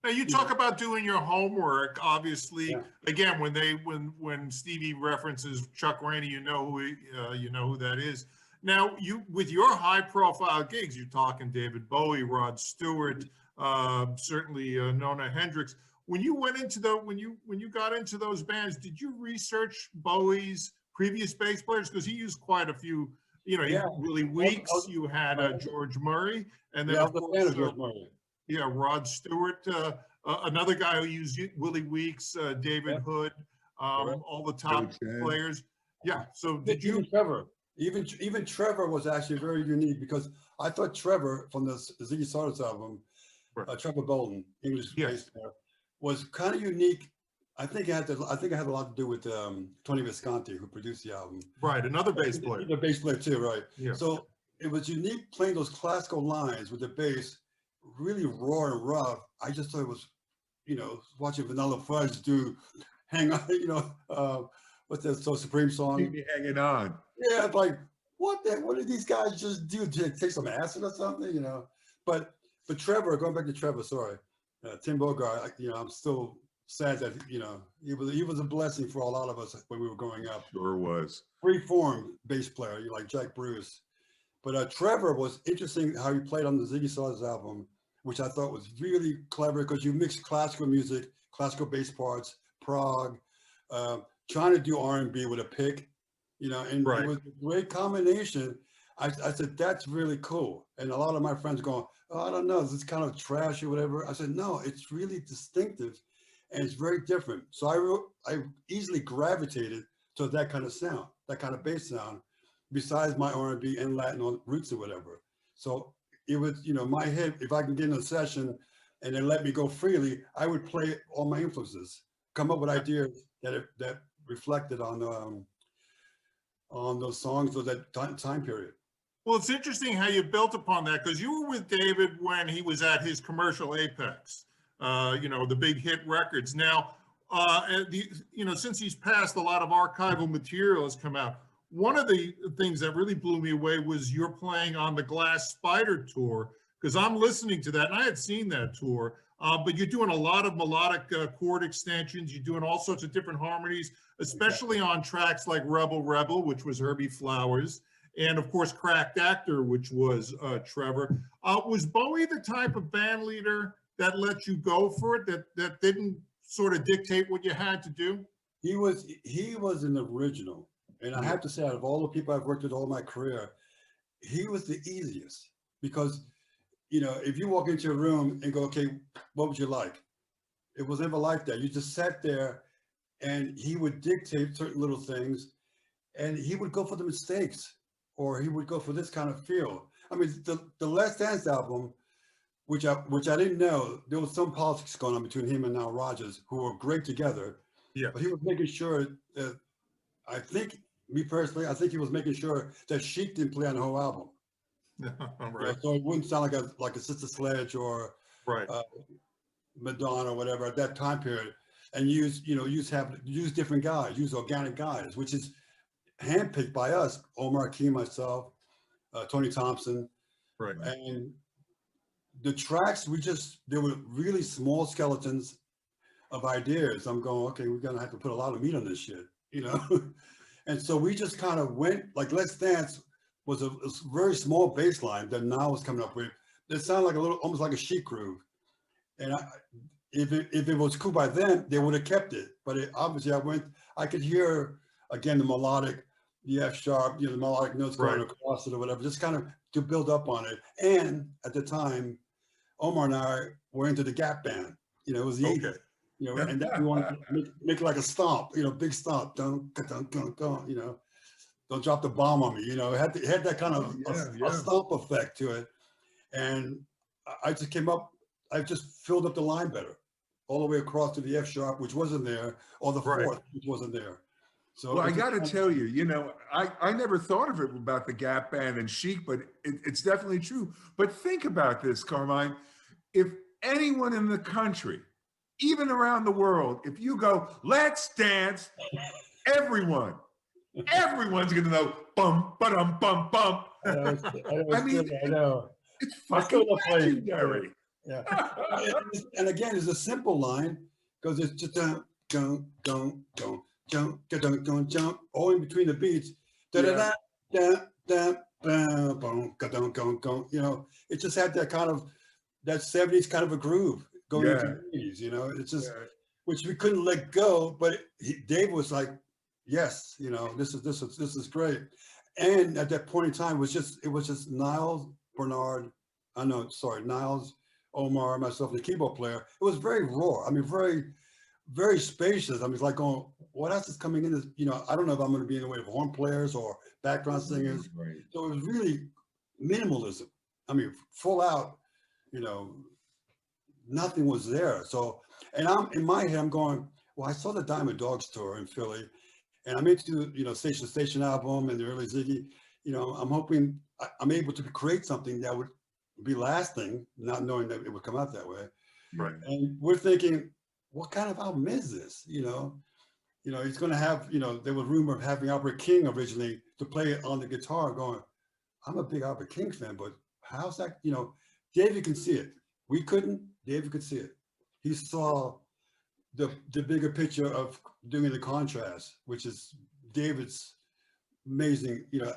Now you You know, talk about doing your homework. Obviously, yeah, again, when Stevie references Chuck Rainey, you know who that is. Now you with your high profile gigs, you're talking David Bowie, Rod Stewart, certainly Nona Hendrix. When you went into the when you got into those bands, did you research Bowie's previous bass players because he used quite a few? You know, yeah. Willie Weeks. You had I George Murray, and then yeah, I of was a fan course of George Martin. yeah, Rod Stewart, another guy who used Willie Weeks, David Yeah, Hood, correct. all the Billy top Chan. players. Yeah. So did Even you? Trevor, even Trevor was actually very unique because I thought Trevor from the Ziggy Stardust album, Right. Trevor Bolton, English bass Yes. player, was kind of unique. I think it had a lot to do with Tony Visconti, who produced the album. Right. Another bass player. He's a bass player too, right? Yeah. So it was unique playing those classical lines with the bass, really raw and rough. I just thought it was, watching Vanilla Fudge do hang on, what's that so Supreme Keep song? me hanging on. Yeah, it's like what did these guys just do? Did they take some acid or something? But Trevor, going back to Trevor, sorry, Tim Bogart. I'm still sad that he was a blessing for a lot of us when we were growing up. Sure was. Free form bass player, like Jack Bruce. But Trevor was interesting how he played on the Ziggy Stardust album, which I thought was really clever because you mix classical music, classical bass parts, prog, trying to do R&B with a pick, and Right. it was a great combination. I said, that's really cool. And a lot of my friends going, oh, I don't know, this is kind of trash or whatever. I said, no, it's really distinctive and it's very different. So I easily gravitated to that kind of sound, that kind of bass sound, besides my R&B and Latin roots or whatever. So it was, my head, if I can get in a session and then let me go freely, I would play all my influences, come up with ideas that reflected on those songs of that time period. Well, it's interesting how you built upon that because you were with David when he was at his commercial apex. The big hit records. Now, since he's passed, a lot of archival material has come out. One of the things that really blew me away was you're playing on the Glass Spider tour, because I'm listening to that and I had seen that tour, but you're doing a lot of melodic chord extensions. You're doing all sorts of different harmonies, especially on tracks like Rebel Rebel, which was Herbie Flowers, and of course Cracked Actor, which was Trevor. Was Bowie the type of band leader that let you go for it, that didn't sort of dictate what you had to do? He was an original. And I have to say, out of all the people I've worked with all my career, he was the easiest because, if you walk into a room and go, okay, what would you like? It was never like that. You just sat there and he would dictate certain little things and he would go for the mistakes or he would go for this kind of feel. I mean, the Last Dance album, which I didn't know, there was some politics going on between him and Nile Rodgers, who were great together. Yeah. But he was making sure that, I think he was making sure that Chic didn't play on the whole album. Right. So it wouldn't sound like a Sister Sledge or Right. Madonna or whatever at that time period, and use different guys, use organic guys, which is handpicked by us, Omar Key, myself, Tony Thompson, Right. and the tracks they were really small skeletons of ideas. I'm going, okay, we're gonna have to put a lot of meat on this shit, And so we just kind of went, like Let's Dance was a very small bass line that Now was coming up with. It sounded like almost like a Chic groove. And if it was cool by them, they would have kept it. But obviously I could hear, again, the melodic, the F sharp, the melodic notes going across it or whatever, just kind of to build up on it. And at the time, Omar and I were into the Gap Band. It was the 80s. And that we wanted to make like a stomp, big stomp, don't drop the bomb on me, it had that kind of a stomp effect to it. And I just filled up the line better, all the way across to the F sharp, which wasn't there, or the fourth, which wasn't there. So well, I got to tell you, I never thought of it about the Gap Band and Chic, but it's definitely true. But think about this, Carmine. If anyone in the country, even around the world, if you go, let's dance, everyone's going to know, bum, ba-dum, bum, bum. I know. It's fucking legendary. Yeah. And again, it's a simple line because it's just jump, jump, jump, jump, jump, jump, jump, jump, all in between the beats. Da da da da da da boom, ga-dum, gum, gum. You know, it just had that kind of that 70s kind of a groove going into Yeah. the 80s. You know, it's just Yeah. which we couldn't let go. But Dave was like, yes, you know, this is great. And at that point in time, it was just Niles, Bernard, I know, sorry, Niles, Omar, myself, the keyboard player. It was very raw. I mean, very, very spacious. I mean, it's like going, what else is coming in? This, you know, I don't know if I'm going to be in the way of horn players or background singers. Right. So it was really minimalism. I mean, full out, you know, nothing was there. So, and I'm in my head, I'm going, well, I saw the Diamond Dogs tour in Philly, and I'm into, you know, Station to Station album and the early Ziggy. You know, I'm hoping I'm able to create something that would be lasting, not knowing that it would come out that way. Right. And we're thinking, what kind of album is this? You know, he's going to have, you know, there was rumor of having Albert King originally to play it on the guitar. Going, I'm a big Albert King fan, but how's that? You know, David can see it. We couldn't. David could see it. He saw the bigger picture of doing the contrast, which is David's amazing. You know,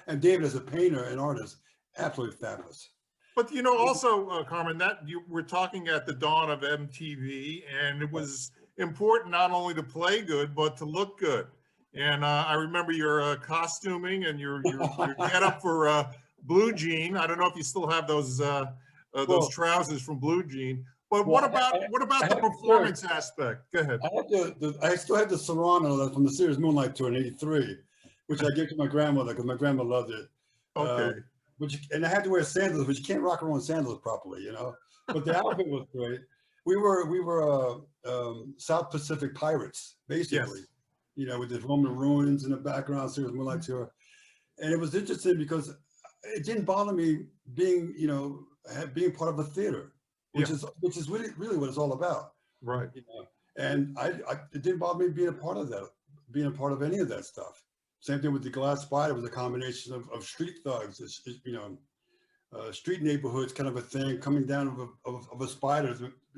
and David as a painter and artist, absolutely fabulous. But you know, also, Carmen, that you were talking at the dawn of MTV, and it was important not only to play good but to look good. And I remember your costuming and your get up for Blue Jean. I don't know if you still have those Well, trousers from Blue Jean. But well, what about I the have performance aspect? Go ahead. I still have the Serrano from the series Moonlight Tour in '83, which I gave to my grandmother because my grandma loved it. Okay. And I had to wear sandals, but you can't rock around sandals properly, you know. But the outfit was great. We were South Pacific pirates, basically. Yes. You know, with the Roman ruins in the background, series Moonlight Tour, and it was interesting because it didn't bother me being, you know, being part of a theater, which is really what it's all about. Right. You know? And it didn't bother me being a part of that, being a part of any of that stuff. Same thing with the Glass Spider. Was a combination of street thugs, you know, street neighborhoods, kind of a thing, coming down of a spider,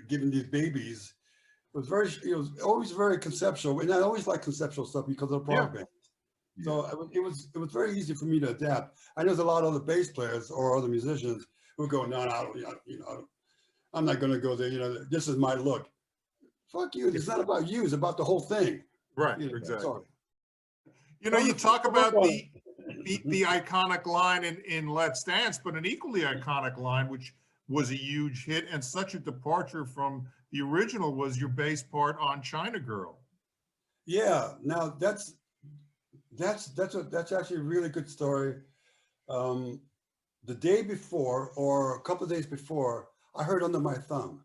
giving these babies. It was always very conceptual, and I always like conceptual stuff because of the prog band. So it was very easy for me to adapt. I know there's a lot of other bass players or other musicians who go, no, I'm not going to go there. You know, this is my look. Fuck you. It's not about you. It's about the whole thing. Right. You know, Exactly. sorry. You know, you talk about the iconic line in Let's Dance, but an equally iconic line, which was a huge hit and such a departure from the original, was your bass part on China Girl. Yeah. Now that's actually a really good story. The day before, or a couple of days before, I heard Under My Thumb.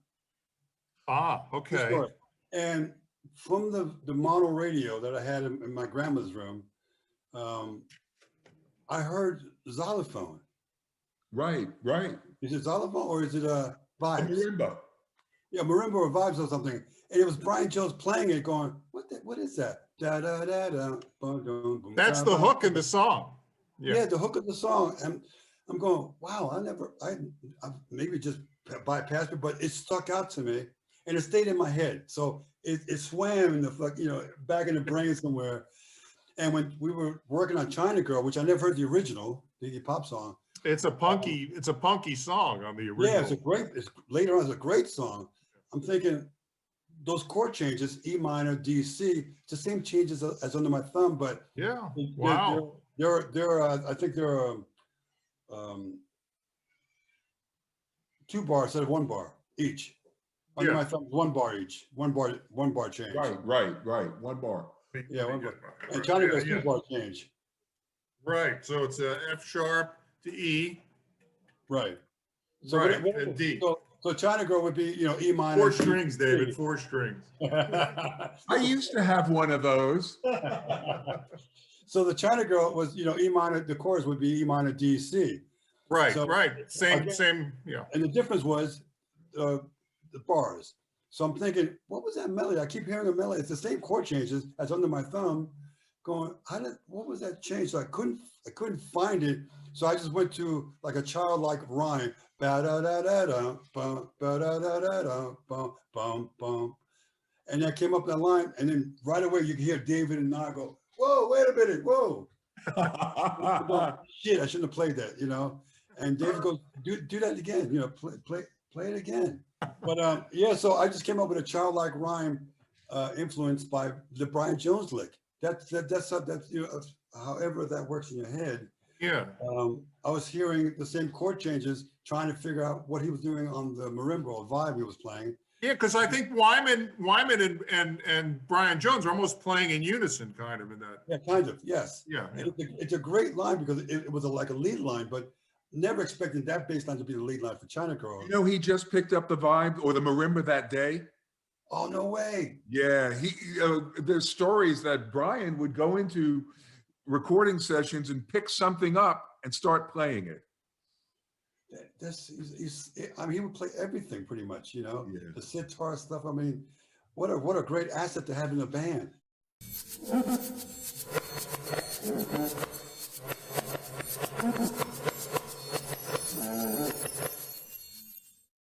Ah, okay. And from the mono radio that I had in my grandma's room, I heard xylophone. Right. Is it xylophone or is it a vibes? Marimba. Yeah, marimba or vibes or something. And it was Brian Jones playing it, going, what is that? Da da da da. Boom, boom, boom, That's the hook in the song. Yeah, the hook of the song. And I'm going, wow, I maybe just bypassed it, but it stuck out to me and it stayed in my head. So it swam in the, you know, back in the brain somewhere. And when we were working on China Girl, which I never heard the original, the Iggy Pop song. It's a punky song on the original. Yeah, later on, it's a great song. I'm thinking those chord changes, E minor, D, C, it's the same changes as Under My Thumb, but yeah, wow. I think there are 2 bars instead of 1 bar each. Under My Thumb, 1 bar each, one bar change. Right. 1 bar. Yeah, 1 bar. And China Girl's 2 bar change. Right. So it's a F sharp to E. Right. So right. And D. So China Girl would be, you know, E minor. 4 strings, David. 4 strings. I used to have one of those. So the China Girl was, you know, E minor. The chorus would be E minor, D, C. Right. So, right. Same. again, Same. Yeah. And the difference was the bars. So I'm thinking, what was that melody? I keep hearing a melody. It's the same chord changes as Under My Thumb. Going, what was that change? So I couldn't find it. So I just went to like a childlike rhyme. ba-da-da-da-dum, bum, ba-da-da-da-dum, bum, bum, bum. And that came up that line, and then right away you can hear David and I go, whoa, wait a minute, whoa. Shit, I shouldn't have played that, you know? And David goes, do that again, you know, play it again. But yeah, so I just came up with a childlike rhyme influenced by the Brian Jones lick. That's you know, however that works in your head. Yeah. I was hearing the same chord changes, trying to figure out what he was doing on the marimba or vibe he was playing. Yeah, because I think Wyman and Brian Jones are almost playing in unison, kind of in that. Yeah, kind of, yes. Yeah. And it's a great line because it was like a lead line, but never expecting that bass line to be the lead line for China Girl. You know, he just picked up the vibe or the marimba that day. Oh, no way. Yeah, there's stories that Brian would go into recording sessions and pick something up and start playing it. I mean, he would play everything pretty much, you know, Yeah. the sitar stuff. I mean, what a great asset to have in a band.